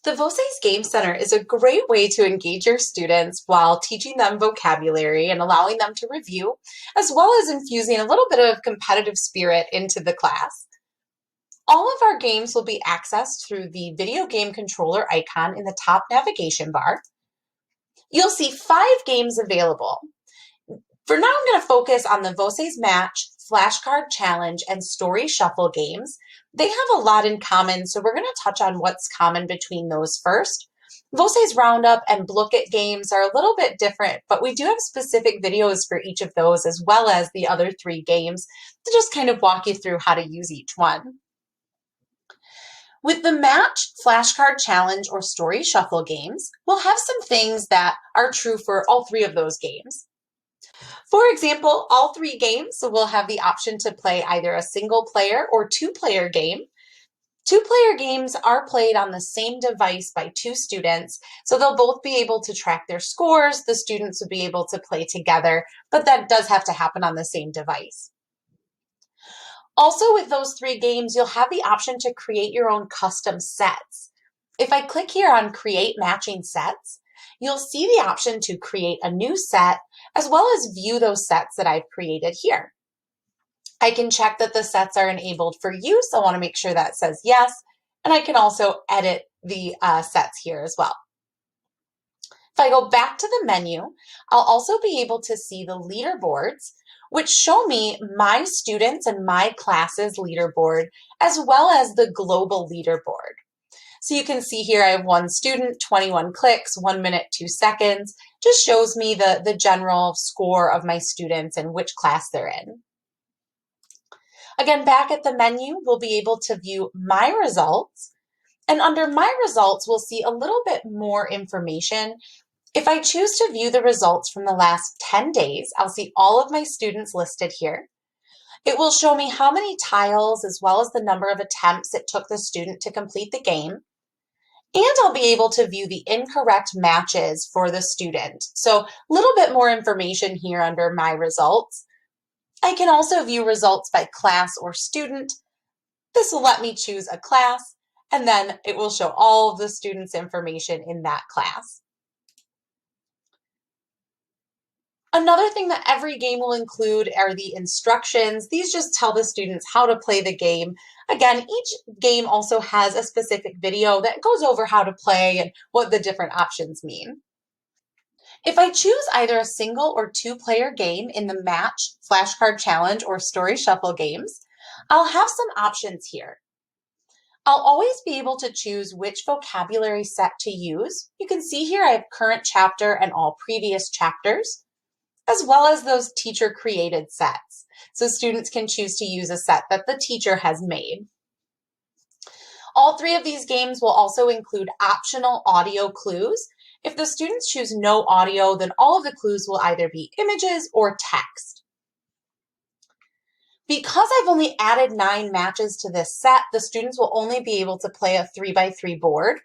The Voces Game Center is a great way to engage your students while teaching them vocabulary and allowing them to review, as well as infusing a little bit of competitive spirit into the class. All of our games will be accessed through the video game controller icon in the top navigation bar. You'll see 5 games available. For now, I'm going to focus on the Voces Match, Flashcard Challenge, and Story Shuffle games. They have a lot in common, so we're going to touch on what's common between those first. Voces Roundup and Look It games are a little bit different, but we do have specific videos for each of those as well as the other 3 games to just kind of walk you through how to use each one. With the Match, Flashcard Challenge, or Story Shuffle games, we'll have some things that are true for all 3 of those games. For example, all 3 games will have the option to play either a single player or 2-player game. 2-player games are played on the same device by 2 students, so they'll both be able to track their scores. The students will be able to play together, but that does have to happen on the same device. Also, with those 3 games, you'll have the option to create your own custom sets. If I click here on Create Matching Sets, you'll see the option to create a new set as well as view those sets that I've created here. I can check that the sets are enabled for use. I want to make sure that says yes, and I can also edit the sets here as well. If I go back to the menu, I'll also be able to see the leaderboards, which show me my students and my class's leaderboard, as well as the global leaderboard. So you can see here I have 1 student, 21 clicks, 1 minute, 2 seconds. Just shows me the general score of my students and which class they're in. Again, back at the menu, we'll be able to view my results. And under my results, we'll see a little bit more information. If I choose to view the results from the last 10 days, I'll see all of my students listed here. It will show me how many tiles as well as the number of attempts it took the student to complete the game. And I'll be able to view the incorrect matches for the student. So a little bit more information here under my results. I can also view results by class or student. This will let me choose a class, and then it will show all of the students' information in that class. Another thing that every game will include are the instructions. These just tell the students how to play the game. Again, each game also has a specific video that goes over how to play and what the different options mean. If I choose either a single or 2-player game in the Match, Flashcard Challenge, or Story Shuffle games, I'll have some options here. I'll always be able to choose which vocabulary set to use. You can see here I have current chapter and all previous chapters, as well as those teacher-created sets. So students can choose to use a set that the teacher has made. All 3 of these games will also include optional audio clues. If the students choose no audio, then all of the clues will either be images or text. Because I've only added 9 matches to this set, the students will only be able to play a 3x3 board.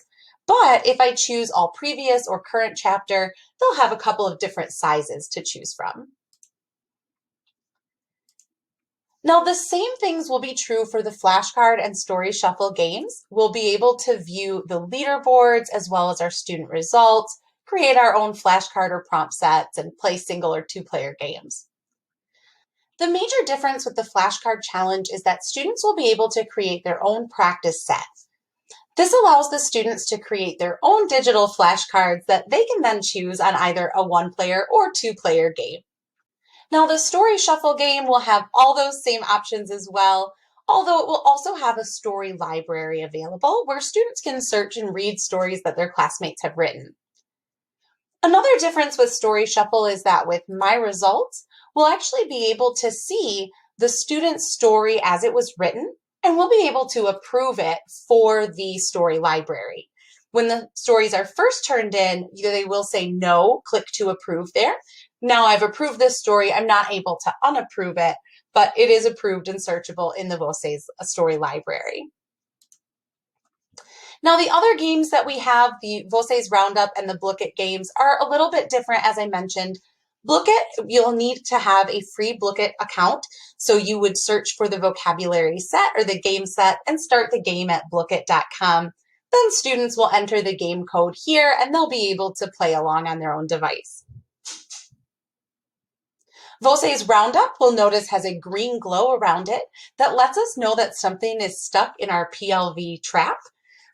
But if I choose all previous or current chapter, they'll have a couple of different sizes to choose from. Now, the same things will be true for the flashcard and story shuffle games. We'll be able to view the leaderboards as well as our student results, create our own flashcard or prompt sets, and play single or 2-player games. The major difference with the flashcard challenge is that students will be able to create their own practice set. This allows the students to create their own digital flashcards that they can then choose on either a 1-player or 2-player game. Now, the story shuffle game will have all those same options as well, although it will also have a story library available where students can search and read stories that their classmates have written. Another difference with story shuffle is that with my results, we'll actually be able to see the student's story as it was written, and we'll be able to approve it for the story library. When the stories are first turned in, they will say no, click to approve there. Now I've approved this story, I'm not able to unapprove it, but it is approved and searchable in the Voces story library. Now the other games that we have, the Voces Roundup and the Look It games, are a little bit different, as I mentioned. Look It, you'll need to have a free Look It account. So you would search for the vocabulary set or the game set and start the game at lookit.com. Then students will enter the game code here and they'll be able to play along on their own device. Voce's Roundup, we'll notice, has a green glow around it that lets us know that something is stuck in our PLV trap.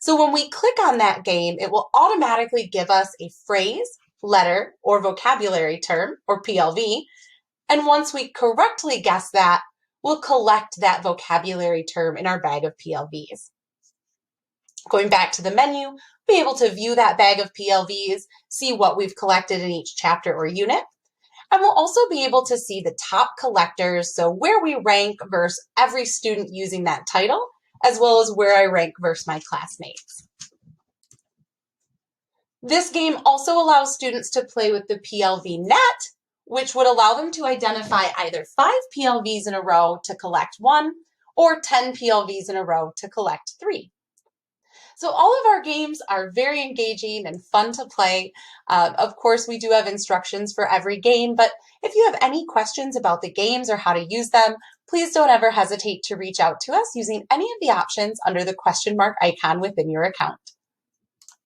So when we click on that game, it will automatically give us a phrase, letter, or vocabulary term, or PLV. And once we correctly guess that, we'll collect that vocabulary term in our bag of PLVs. Going back to the menu, we'll be able to view that bag of PLVs, see what we've collected in each chapter or unit. And we'll also be able to see the top collectors, so where we rank versus every student using that title, as well as where I rank versus my classmates. This game also allows students to play with the PLV net, which would allow them to identify either 5 PLVs in a row to collect 1, or 10 PLVs in a row to collect 3. So all of our games are very engaging and fun to play. Of course, we do have instructions for every game, but if you have any questions about the games or how to use them, please don't ever hesitate to reach out to us using any of the options under the question mark icon within your account.